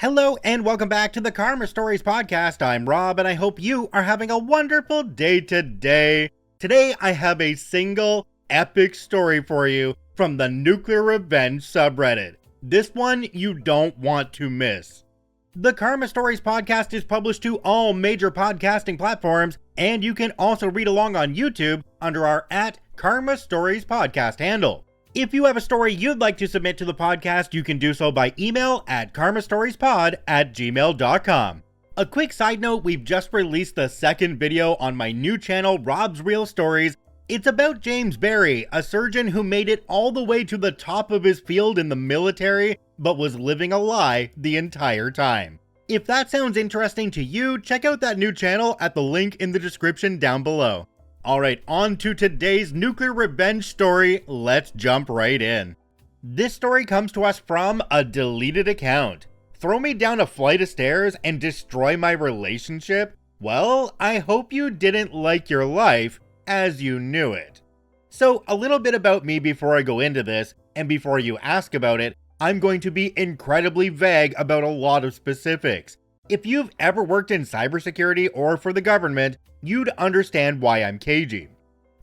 Hello and welcome back to the Karma Stories podcast. I'm Rob and I hope you are having a wonderful day today. Today I have a single epic story for you from the NuclearRevenge subreddit. This one you don't want to miss. The Karma Stories podcast is published to all major podcasting platforms, and you can also read along on YouTube under our @Karma Stories podcast handle. If you have a story you'd like to submit to the podcast, you can do so by email at karmastoriespod@gmail.com. A quick side note, we've just released the second video on my new channel, Rob's Real Stories. It's about James Barry, a surgeon who made it all the way to the top of his field in the military, but was living a lie the entire time. If that sounds interesting to you, check out that new channel at the link in the description down below. Alright, on to today's NuclearRevenge story. Let's jump right in. This story comes to us from a deleted account. Throw me down a flight of stairs and destroy my relationship? Well, I hope you didn't like your life as you knew it. So, a little bit about me before I go into this, and before you ask about it, I'm going to be incredibly vague about a lot of specifics. If you've ever worked in cybersecurity or for the government, you'd understand why I'm cagey.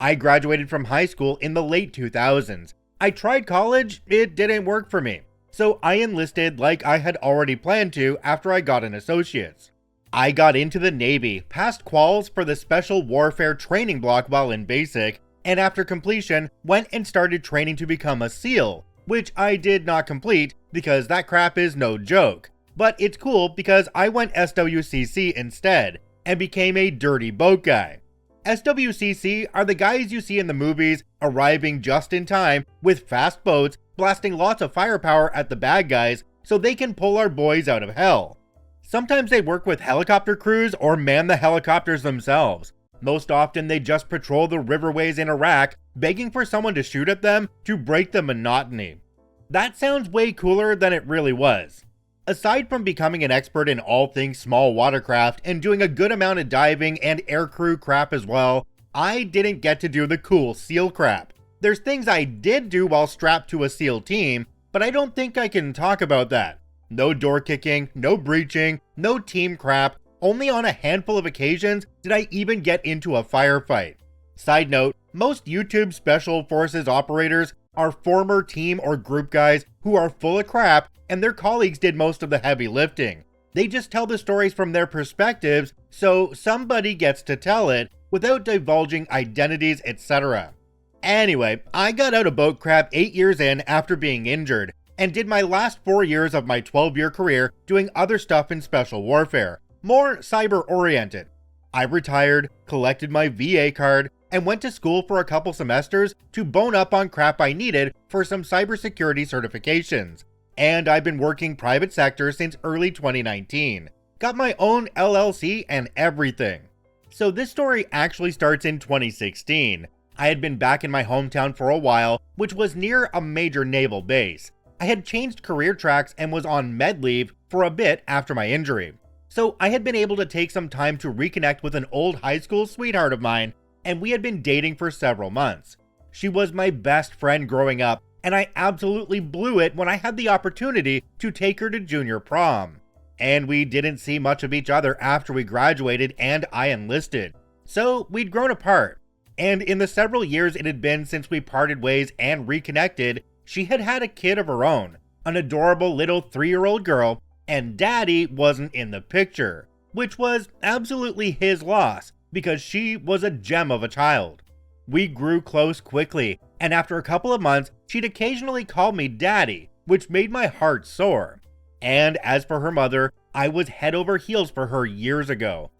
I graduated from high school in the late 2000s. I tried college, it didn't work for me. So I enlisted like I had already planned to after I got an associate's. I got into the Navy, passed quals for the Special Warfare training block while in basic, and after completion, went and started training to become a SEAL, which I did not complete because that crap is no joke. But it's cool because I went SWCC instead, and became a dirty boat guy. SWCC are the guys you see in the movies arriving just in time with fast boats, blasting lots of firepower at the bad guys so they can pull our boys out of hell. Sometimes they work with helicopter crews or man the helicopters themselves. Most often they just patrol the riverways in Iraq, begging for someone to shoot at them to break the monotony. That sounds way cooler than it really was. Aside from becoming an expert in all things small watercraft and doing a good amount of diving and aircrew crap as well, I didn't get to do the cool SEAL crap. There's things I did do while strapped to a SEAL team, but I don't think I can talk about that. No door kicking, no breaching, no team crap. Only on a handful of occasions did I even get into a firefight. Side note, most YouTube Special Forces operators are former team or group guys who are full of crap and their colleagues did most of the heavy lifting. They just tell the stories from their perspectives, so somebody gets to tell it without divulging identities, etc. Anyway, I got out of boat crap 8 years in after being injured, and did my last 4 years of my 12-year career doing other stuff in special warfare, more cyber-oriented. I retired, collected my VA card, and went to school for a couple semesters to bone up on crap I needed for some cybersecurity certifications. And I've been working private sector since early 2019. Got my own LLC and everything. So this story actually starts in 2016. I had been back in my hometown for a while, which was near a major naval base. I had changed career tracks and was on med leave for a bit after my injury. So I had been able to take some time to reconnect with an old high school sweetheart of mine, and we had been dating for several months. She was my best friend growing up, and I absolutely blew it when I had the opportunity to take her to junior prom. And we didn't see much of each other after we graduated and I enlisted. So we'd grown apart. And in the several years it had been since we parted ways and reconnected, she had had a kid of her own, an adorable little 3-year-old girl, and Daddy wasn't in the picture, which was absolutely his loss because she was a gem of a child. We grew close quickly, and after a couple of months, she'd occasionally call me Daddy, which made my heart soar. And as for her mother, I was head over heels for her years ago.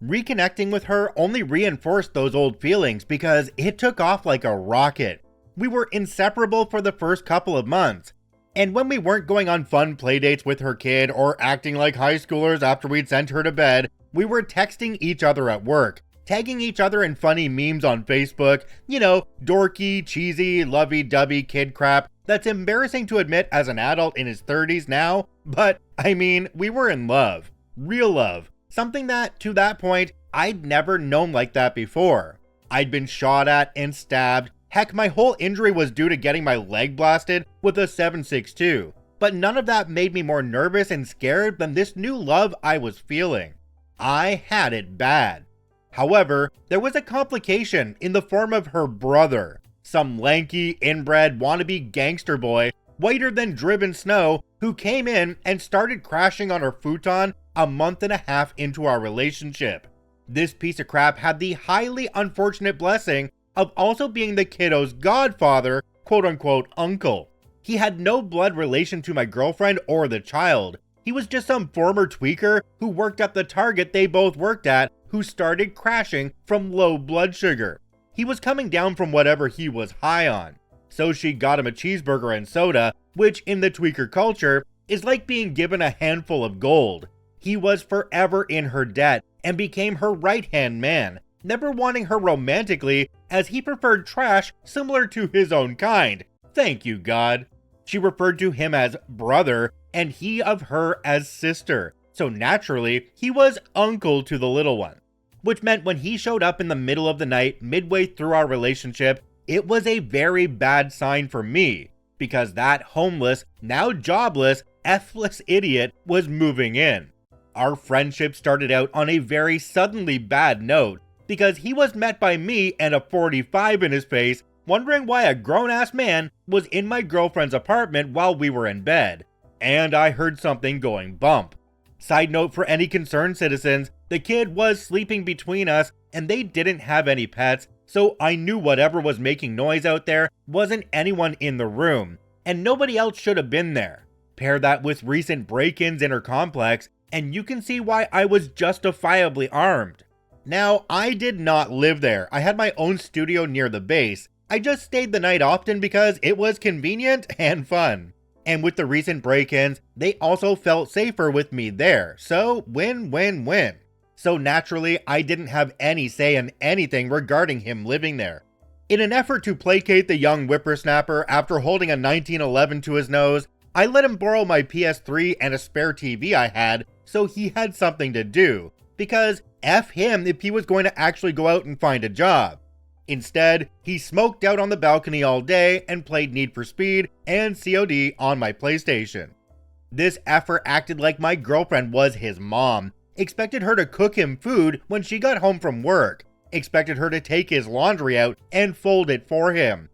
Reconnecting with her only reinforced those old feelings because it took off like a rocket. We were inseparable for the first couple of months. And when we weren't going on fun playdates with her kid or acting like high schoolers after we'd sent her to bed, we were texting each other at work, tagging each other in funny memes on Facebook, dorky, cheesy, lovey-dovey kid crap that's embarrassing to admit as an adult in his 30s now, but we were in love. Real love. Something that, to that point, I'd never known like that before. I'd been shot at and stabbed. Heck, my whole injury was due to getting my leg blasted with a 7.62. but none of that made me more nervous and scared than this new love I was feeling. I had it bad. However, there was a complication in the form of her brother, some lanky, inbred, wannabe gangster boy, whiter than driven snow, who came in and started crashing on her futon a month and a half into our relationship. This piece of crap had the highly unfortunate blessing of also being the kiddo's godfather, quote-unquote uncle. He had no blood relation to my girlfriend or the child. He was just some former tweaker who worked at the Target they both worked at, who started crashing from low blood sugar. He was coming down from whatever he was high on. So she got him a cheeseburger and soda, which in the tweaker culture is like being given a handful of gold. He was forever in her debt and became her right-hand man, never wanting her romantically as he preferred trash similar to his own kind. Thank you, God. She referred to him as brother and he of her as sister, so naturally he was uncle to the little one. Which meant when he showed up in the middle of the night midway through our relationship, it was a very bad sign for me, because that homeless, now jobless, F-less idiot was moving in. Our friendship started out on a very suddenly bad note, because he was met by me and a 45 in his face, wondering why a grown-ass man was in my girlfriend's apartment while we were in bed. And I heard something going bump. Side note for any concerned citizens, the kid was sleeping between us and they didn't have any pets, so I knew whatever was making noise out there wasn't anyone in the room, and nobody else should have been there. Pair that with recent break-ins in her complex, and you can see why I was justifiably armed. Now, I did not live there. I had my own studio near the base. I just stayed the night often because it was convenient and fun. And with the recent break-ins, they also felt safer with me there, so win-win-win. So naturally, I didn't have any say in anything regarding him living there. In an effort to placate the young whippersnapper after holding a 1911 to his nose, I let him borrow my PS3 and a spare TV I had so he had something to do, because F him if he was going to actually go out and find a job. Instead, he smoked out on the balcony all day and played Need for Speed and COD on my PlayStation. This effer acted like my girlfriend was his mom, expected her to cook him food when she got home from work, expected her to take his laundry out and fold it for him.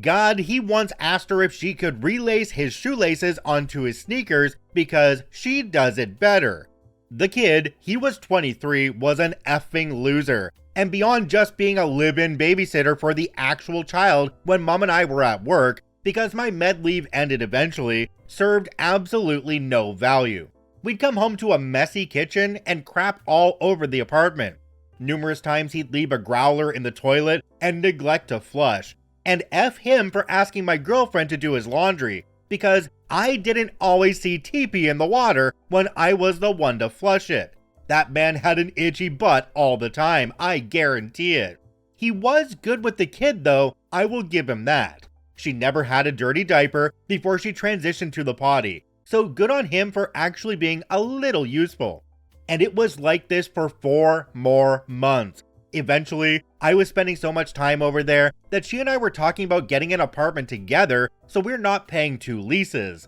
God, he once asked her if she could relace his shoelaces onto his sneakers because she does it better. The kid, he was 23, was an effing loser, and beyond just being a live-in babysitter for the actual child when mom and I were at work, because my med leave ended eventually, served absolutely no value. We'd come home to a messy kitchen and crap all over the apartment. Numerous times he'd leave a growler in the toilet and neglect to flush. And F him for asking my girlfriend to do his laundry, because I didn't always see TP in the water when I was the one to flush it. That man had an itchy butt all the time, I guarantee it. He was good with the kid though, I will give him that. She never had a dirty diaper before she transitioned to the potty, so good on him for actually being a little useful. And it was like this for 4 more months. Eventually, I was spending so much time over there that she and I were talking about getting an apartment together so we're not paying 2 leases.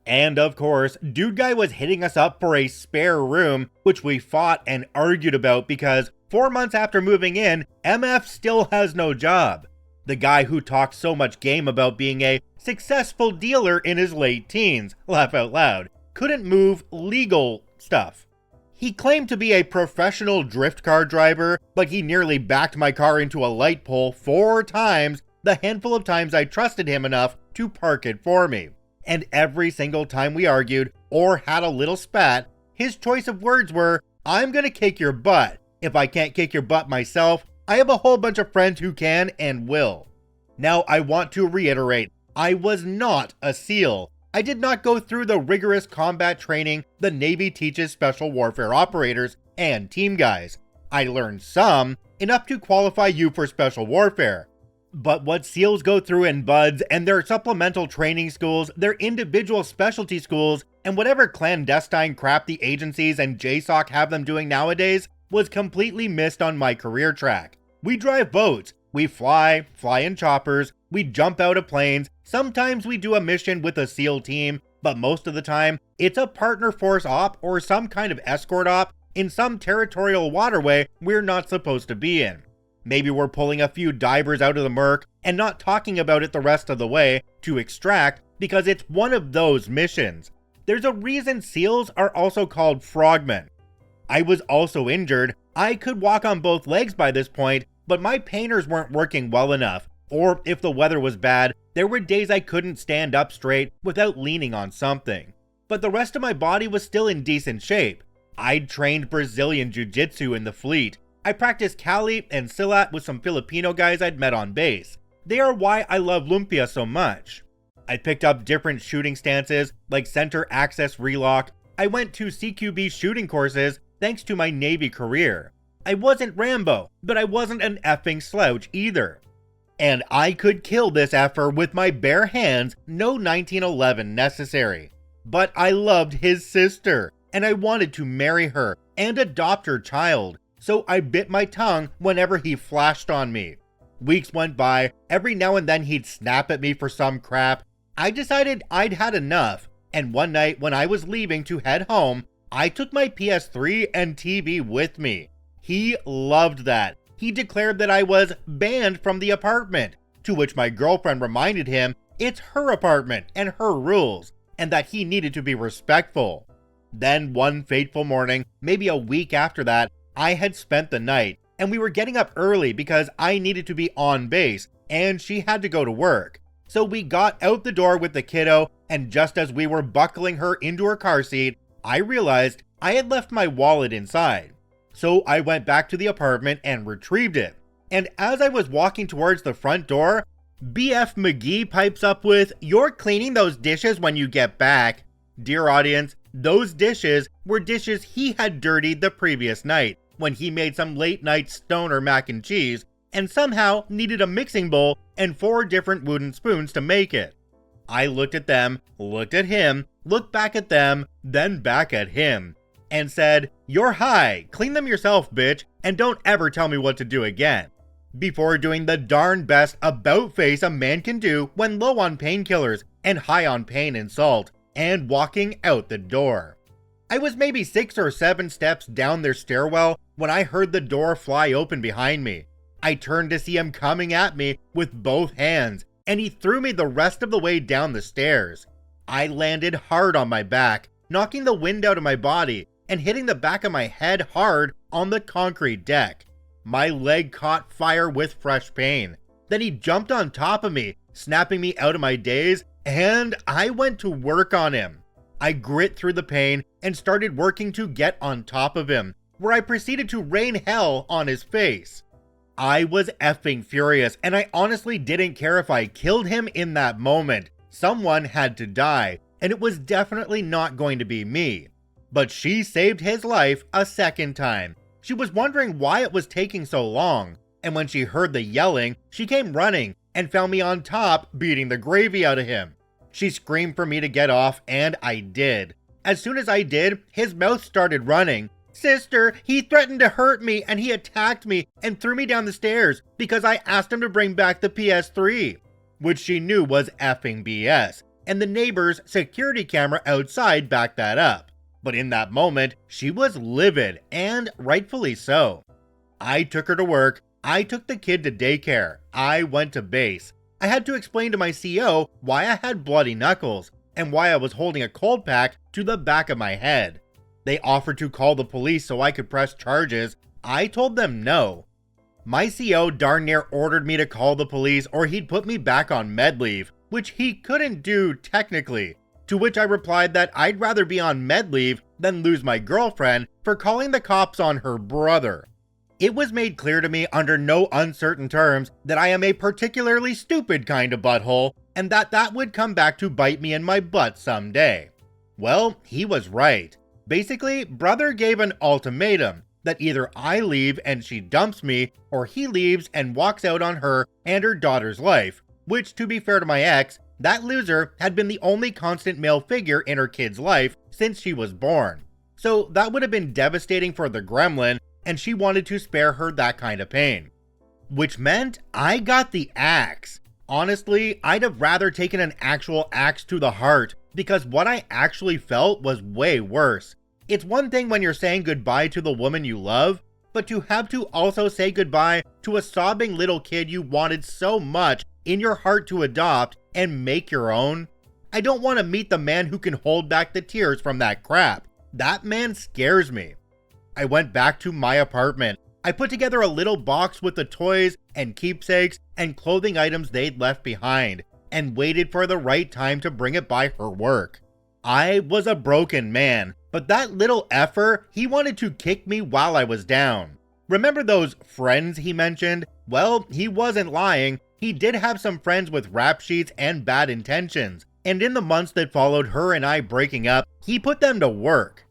And of course, dude guy was hitting us up for a spare room, which we fought and argued about because 4 months after moving in, MF still has no job. The guy who talked so much game about being a successful dealer in his late teens, laugh out loud, couldn't move legal stuff. He claimed to be a professional drift car driver, but he nearly backed my car into a light pole 4 times the handful of times I trusted him enough to park it for me. And every single time we argued or had a little spat, his choice of words were, "I'm gonna kick your butt. If I can't kick your butt myself, I have a whole bunch of friends who can and will." Now I want to reiterate, I was not a SEAL. I did not go through the rigorous combat training the Navy teaches special warfare operators and team guys. I learned some, enough to qualify you for special warfare. But what SEALs go through in BUDS and their supplemental training schools, their individual specialty schools, and whatever clandestine crap the agencies and JSOC have them doing nowadays was completely missed on my career track. We drive boats, we fly in choppers, we jump out of planes, sometimes we do a mission with a SEAL team, but most of the time, it's a partner force op or some kind of escort op in some territorial waterway we're not supposed to be in. Maybe we're pulling a few divers out of the murk and not talking about it the rest of the way to extract because it's one of those missions. There's a reason SEALs are also called frogmen. I was also injured. I could walk on both legs by this point, but my painters weren't working well enough, or if the weather was bad, there were days I couldn't stand up straight without leaning on something. But the rest of my body was still in decent shape. I'd trained Brazilian Jiu-Jitsu in the fleet. I practiced Kali and Silat with some Filipino guys I'd met on base. They are why I love Lumpia so much. I picked up different shooting stances like center access relock. I went to CQB shooting courses thanks to my Navy career. I wasn't Rambo, but I wasn't an effing slouch either. And I could kill this effer with my bare hands, no 1911 necessary. But I loved his sister, and I wanted to marry her and adopt her child, so I bit my tongue whenever he flashed on me. Weeks went by, every now and then he'd snap at me for some crap. I decided I'd had enough, and one night when I was leaving to head home, I took my PS3 and TV with me. He loved that. He declared that I was banned from the apartment, to which my girlfriend reminded him it's her apartment and her rules, and that he needed to be respectful. Then one fateful morning, maybe a week after that, I had spent the night, and we were getting up early because I needed to be on base, and she had to go to work. So we got out the door with the kiddo, and just as we were buckling her into her car seat, I realized I had left my wallet inside. So I went back to the apartment and retrieved it. And as I was walking towards the front door, BF McGee pipes up with, "You're cleaning those dishes when you get back." Dear audience, those dishes were dishes he had dirtied the previous night when he made some late night stoner mac and cheese and somehow needed a mixing bowl and 4 different wooden spoons to make it. I looked at them, looked at him, looked back at them, then back at him, and said, "You're high, clean them yourself, bitch, and don't ever tell me what to do again," before doing the darn best about face a man can do when low on painkillers and high on pain and salt, and walking out the door. I was maybe 6 or 7 steps down their stairwell when I heard the door fly open behind me. I turned to see him coming at me with both hands, and he threw me the rest of the way down the stairs. I landed hard on my back, knocking the wind out of my body and hitting the back of my head hard on the concrete deck. My leg caught fire with fresh pain. Then he jumped on top of me, snapping me out of my daze, and I went to work on him. I grit through the pain and started working to get on top of him, where I proceeded to rain hell on his face. I was effing furious, and I honestly didn't care if I killed him in that moment. Someone had to die, and it was definitely not going to be me. But she saved his life a second time. She was wondering why it was taking so long, and when she heard the yelling, she came running and found me on top beating the gravy out of him. She screamed for me to get off, and I did. As soon as I did, his mouth started running. "Sister, he threatened to hurt me and he attacked me and threw me down the stairs because I asked him to bring back the PS3, which she knew was effing BS, and the neighbor's security camera outside backed that up. But in that moment, she was livid, and rightfully so. I took her to work, I took the kid to daycare, I went to base. I had to explain to my CO why I had bloody knuckles, and why I was holding a cold pack to the back of my head. They offered to call the police so I could press charges. I told them no. My CO darn near ordered me to call the police or he'd put me back on med leave, which he couldn't do technically, to which I replied that I'd rather be on med leave than lose my girlfriend for calling the cops on her brother. It was made clear to me under no uncertain terms that I am a particularly stupid kind of butthole, and that would come back to bite me in my butt someday. Well, he was right. Basically, brother gave an ultimatum that either I leave and she dumps me, or he leaves and walks out on her and her daughter's life, which, to be fair to my ex, that loser had been the only constant male figure in her kid's life since she was born. So that would have been devastating for the gremlin, and she wanted to spare her that kind of pain. Which meant I got the axe. Honestly, I'd have rather taken an actual axe to the heart because what I actually felt was way worse. It's one thing when you're saying goodbye to the woman you love, but to have to also say goodbye to a sobbing little kid you wanted so much in your heart to adopt and make your own. I don't want to meet the man who can hold back the tears from that crap. That man scares me. I went back to my apartment. I put together a little box with the toys and keepsakes and clothing items they'd left behind, and waited for the right time to bring it by her work. I was a broken man, but that little effer, he wanted to kick me while I was down. Remember those friends he mentioned? Well, he wasn't lying. He did have some friends with rap sheets and bad intentions, and in the months that followed her and I breaking up, he put them to work.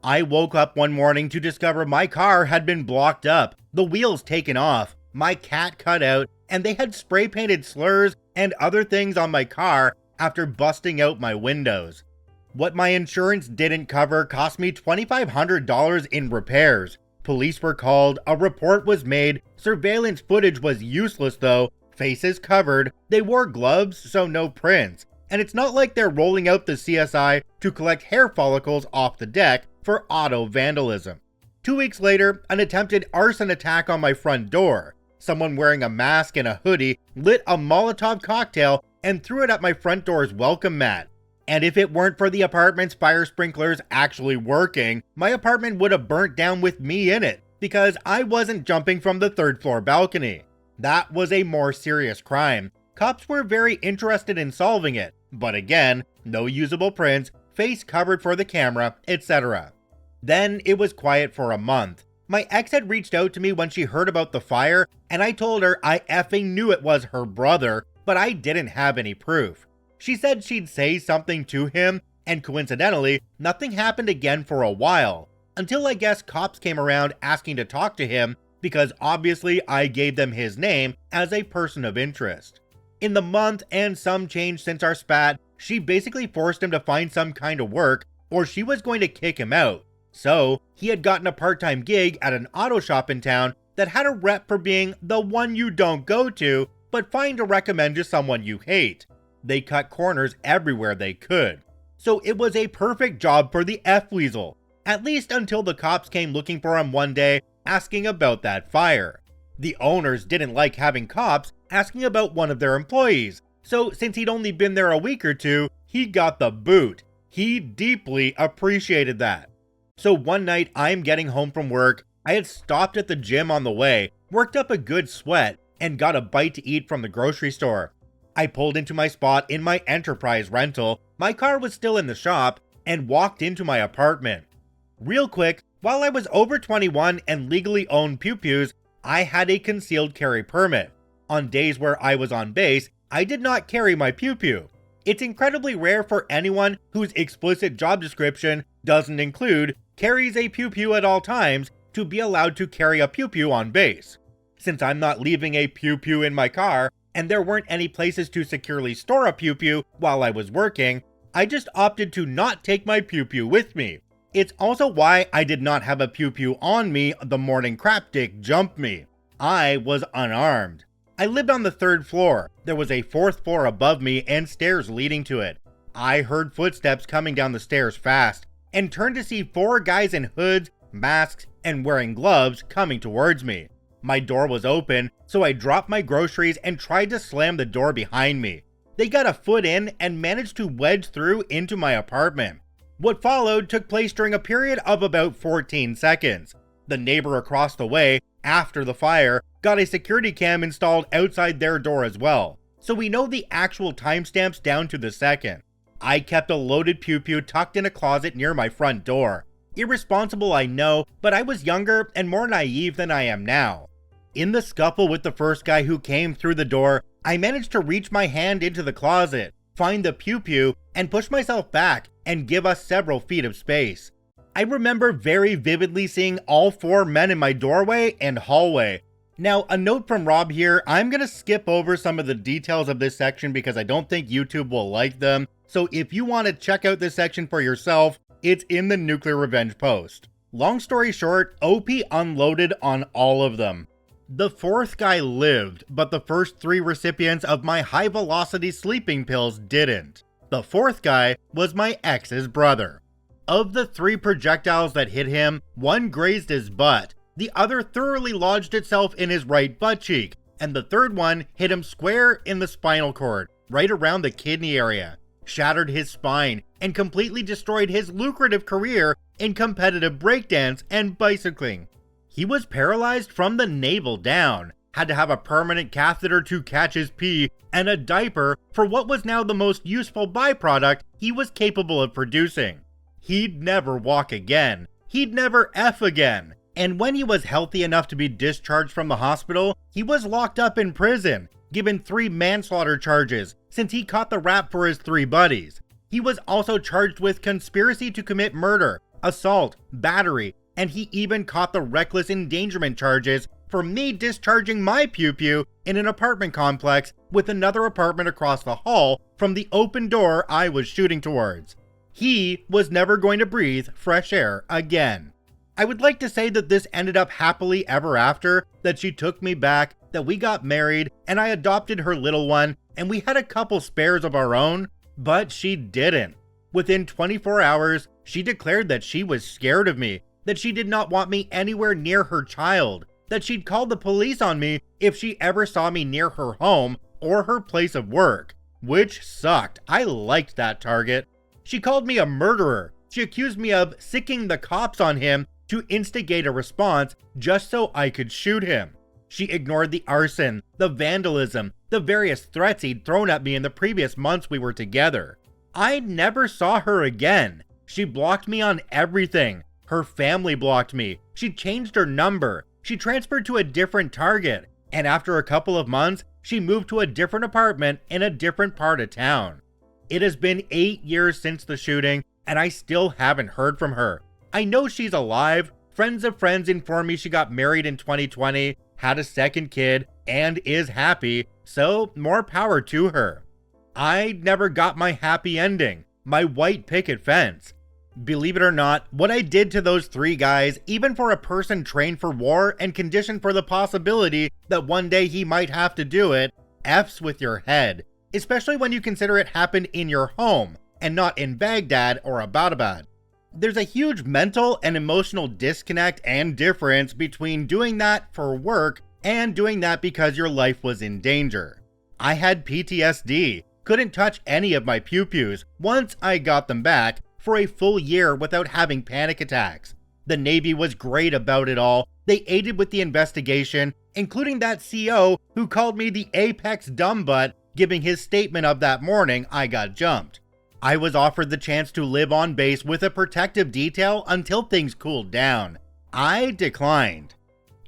I woke up one morning to discover my car had been blocked up, the wheels taken off, my cat cut out, and they had spray painted slurs and other things on my car after busting out my windows. What my insurance didn't cover cost me $2,500 in repairs. Police were called, a report was made, surveillance footage was useless though, faces covered, they wore gloves so no prints, and it's not like they're rolling out the CSI to collect hair follicles off the deck for auto vandalism. 2 weeks later, an attempted arson attack on my front door. Someone wearing a mask and a hoodie lit a Molotov cocktail and threw it at my front door's welcome mat. And if it weren't for the apartment's fire sprinklers actually working, my apartment would have burnt down with me in it, because I wasn't jumping from the 3rd floor balcony. That was a more serious crime. Cops were very interested in solving it, but again, no usable prints, face covered for the camera, etc. Then it was quiet for a month. My ex had reached out to me when she heard about the fire, and I told her I effing knew it was her brother, but I didn't have any proof. She said she'd say something to him, and coincidentally, nothing happened again for a while, until I guess cops came around asking to talk to him, because obviously I gave them his name as a person of interest. In the month and some change since our spat, she basically forced him to find some kind of work, or she was going to kick him out. So, he had gotten a part-time gig at an auto shop in town that had a rep for being the one you don't go to, but fine to recommend to someone you hate. They cut corners everywhere they could. So it was a perfect job for the F-Weasel, at least until the cops came looking for him one day, asking about that fire. The owners didn't like having cops asking about one of their employees, so since he'd only been there a week or two, he got the boot. He deeply appreciated that. So one night, I'm getting home from work, I had stopped at the gym on the way, worked up a good sweat, and got a bite to eat from the grocery store. I pulled into my spot in my Enterprise rental, my car was still in the shop, and walked into my apartment. Real quick, while I was over 21 and legally owned pew-pews, I had a concealed carry permit. On days where I was on base, I did not carry my pew-pew. It's incredibly rare for anyone whose explicit job description doesn't include carries a pew-pew at all times to be allowed to carry a pew-pew on base. Since I'm not leaving a pew-pew in my car, and there weren't any places to securely store a pew-pew while I was working, I just opted to not take my pew-pew with me. It's also why I did not have a pew-pew on me the morning crapdick jumped me. I was unarmed. I lived on the 3rd floor. There was a 4th floor above me and stairs leading to it. I heard footsteps coming down the stairs fast, and turned to see 4 guys in hoods, masks, and wearing gloves coming towards me. My door was open, so I dropped my groceries and tried to slam the door behind me. They got a foot in and managed to wedge through into my apartment. What followed took place during a period of about 14 seconds. The neighbor across the way, after the fire, got a security cam installed outside their door as well, so we know the actual timestamps down to the second. I kept a loaded pew-pew tucked in a closet near my front door. Irresponsible, I know, but I was younger and more naive than I am now. In the scuffle with the first guy who came through the door, I managed to reach my hand into the closet, find the pew-pew, and push myself back and give us several feet of space. I remember very vividly seeing all 4 men in my doorway and hallway. Now, a note from Rob here, I'm gonna skip over some of the details of this section because I don't think YouTube will like them, so if you want to check out this section for yourself, it's in the NuclearRevenge post. Long story short, OP unloaded on all of them. The 4th guy lived, but the first 3 recipients of my high-velocity sleeping pills didn't. The fourth guy was my ex's brother. Of the 3 projectiles that hit him, 1 grazed his butt, the other thoroughly lodged itself in his right butt cheek, and the third one hit him square in the spinal cord, right around the kidney area, shattered his spine, and completely destroyed his lucrative career in competitive breakdance and bicycling. He was paralyzed from the navel down, had to have a permanent catheter to catch his pee, and a diaper for what was now the most useful byproduct he was capable of producing. He'd never walk again. He'd never F again. And when he was healthy enough to be discharged from the hospital, he was locked up in prison, given 3 manslaughter charges since he caught the rap for his 3 buddies. He was also charged with conspiracy to commit murder, assault, battery, and he even caught the reckless endangerment charges for me discharging my pew-pew in an apartment complex with another apartment across the hall from the open door I was shooting towards. He was never going to breathe fresh air again. I would like to say that this ended up happily ever after, that she took me back, that we got married, and I adopted her little one, and we had a couple spares of our own, but she didn't. Within 24 hours, she declared that she was scared of me, that she did not want me anywhere near her child, that she'd call the police on me if she ever saw me near her home or her place of work, which sucked. I liked that target. She called me a murderer. She accused me of sicking the cops on him to instigate a response just so I could shoot him. She ignored the arson, the vandalism, the various threats he'd thrown at me in the previous months we were together. I never saw her again. She blocked me on everything. Her family blocked me. She changed her number. She transferred to a different target. And after a couple of months, she moved to a different apartment in a different part of town. It has been 8 years since the shooting, and I still haven't heard from her. I know she's alive. Friends of friends inform me she got married in 2020, had a second kid, and is happy, so more power to her. I never got my happy ending, my white picket fence. Believe it or not, what I did to those 3 guys, even for a person trained for war and conditioned for the possibility that one day he might have to do it, F's with your head, especially when you consider it happened in your home and not in Baghdad or Abbottabad. There's a huge mental and emotional disconnect and difference between doing that for work and doing that because your life was in danger. I had PTSD, couldn't touch any of my pew-pews once I got them back for a full year without having panic attacks. The Navy was great about it all. They aided with the investigation, including that CO who called me the apex dumbbutt, giving his statement of that morning I got jumped. I was offered the chance to live on base with a protective detail until things cooled down. I declined.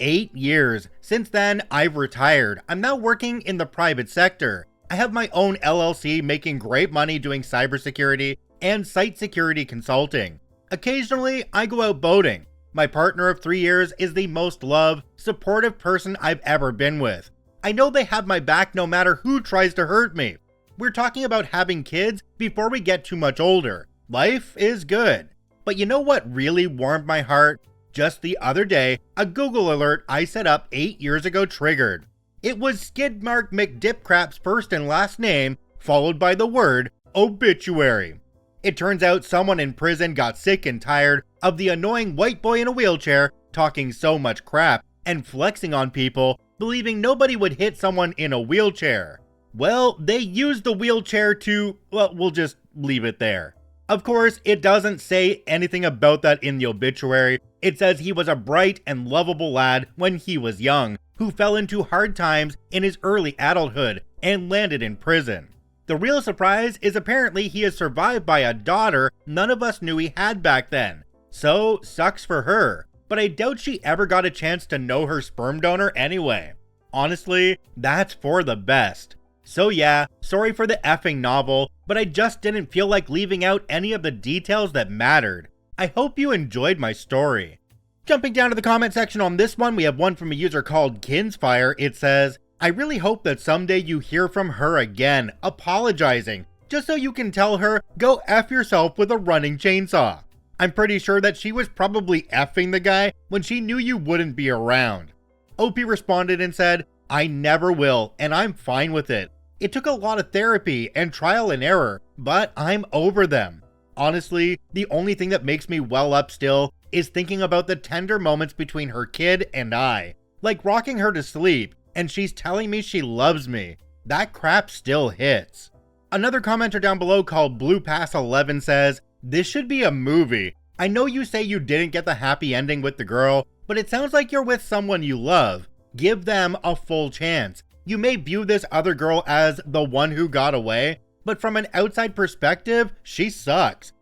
8 years. Since then, I've retired. I'm now working in the private sector. I have my own LLC making great money doing cybersecurity and site security consulting. Occasionally, I go out boating. My partner of 3 years is the most loved, supportive person I've ever been with. I know they have my back no matter who tries to hurt me. We're talking about having kids before we get too much older. Life is good. But you know what really warmed my heart? Just the other day, a Google alert I set up 8 years ago triggered. It was Skidmark McDipcrap's first and last name, followed by the word obituary. It turns out someone in prison got sick and tired of the annoying white boy in a wheelchair talking so much crap and flexing on people, believing nobody would hit someone in a wheelchair. Well, they used the wheelchair to, well, we'll just leave it there. Of course, it doesn't say anything about that in the obituary. It says he was a bright and lovable lad when he was young, who fell into hard times in his early adulthood and landed in prison. The real surprise is apparently he is survived by a daughter none of us knew he had back then. So, sucks for her, but I doubt she ever got a chance to know her sperm donor anyway. Honestly, that's for the best. So yeah, sorry for the effing novel, but I just didn't feel like leaving out any of the details that mattered. I hope you enjoyed my story. Jumping down to the comment section on this one, we have one from a user called Kinsfire. It says, I really hope that someday you hear from her again, apologizing, just so you can tell her, go F yourself with a running chainsaw. I'm pretty sure that she was probably effing the guy when she knew you wouldn't be around. OP responded and said, I never will, and I'm fine with it. It took a lot of therapy and trial and error, but I'm over them. Honestly, the only thing that makes me well up still is thinking about the tender moments between her kid and I, like rocking her to sleep and she's telling me she loves me. That crap still hits. Another commenter down below called Blue Pass 11 says, "This should be a movie. I know you say you didn't get the happy ending with the girl, but it sounds like you're with someone you love. Give them a full chance. You may view this other girl as the one who got away, but from an outside perspective, she sucks.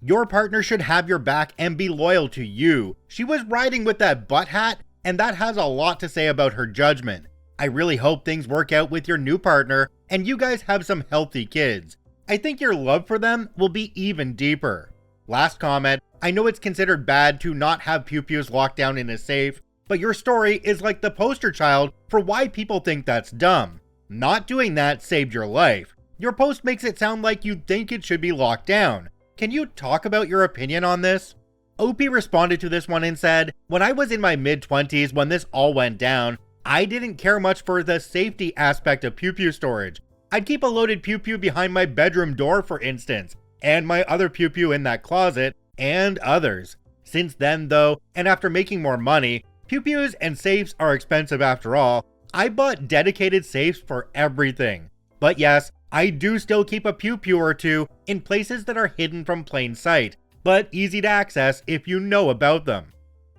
Your partner should have your back and be loyal to you. She was riding with that butt hat, and that has a lot to say about her judgment. I really hope things work out with your new partner and you guys have some healthy kids. I think your love for them will be even deeper." Last comment, I know it's considered bad to not have pew-pews locked down in a safe, but your story is like the poster child for why people think that's dumb. Not doing that saved your life. Your post makes it sound like you think it should be locked down. Can you talk about your opinion on this? OP responded to this one and said, "When I was in my mid-20s when this all went down, I didn't care much for the safety aspect of pew-pew storage. I'd keep a loaded pew-pew behind my bedroom door, for instance, and my other pew-pew in that closet, and others. Since then though, and after making more money, pew-pews and safes are expensive after all, I bought dedicated safes for everything. But yes, I do still keep a pew-pew or two in places that are hidden from plain sight, but easy to access if you know about them."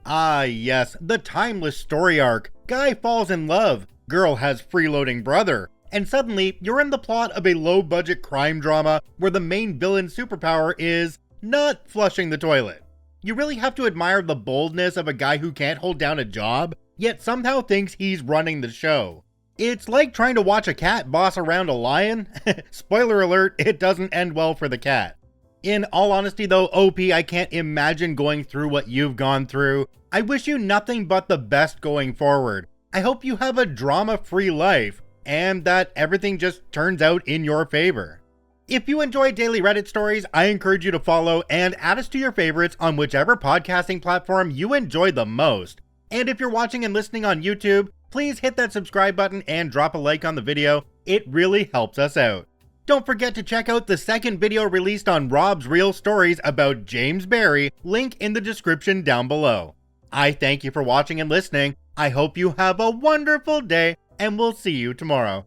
Ah yes, the timeless story arc. Guy falls in love, girl has freeloading brother, and suddenly you're in the plot of a low-budget crime drama where the main villain's superpower is not flushing the toilet. You really have to admire the boldness of a guy who can't hold down a job, yet somehow thinks he's running the show. It's like trying to watch a cat boss around a lion. Spoiler alert, it doesn't end well for the cat. In all honesty though, OP, I can't imagine going through what you've gone through. I wish you nothing but the best going forward. I hope you have a drama-free life, and that everything just turns out in your favor. If you enjoy daily Reddit stories, I encourage you to follow and add us to your favorites on whichever podcasting platform you enjoy the most. And if you're watching and listening on YouTube, please hit that subscribe button and drop a like on the video. It really helps us out. Don't forget to check out the second video released on Rob's Real Stories about James Barry, link in the description down below. I thank you for watching and listening. I hope you have a wonderful day, and we'll see you tomorrow.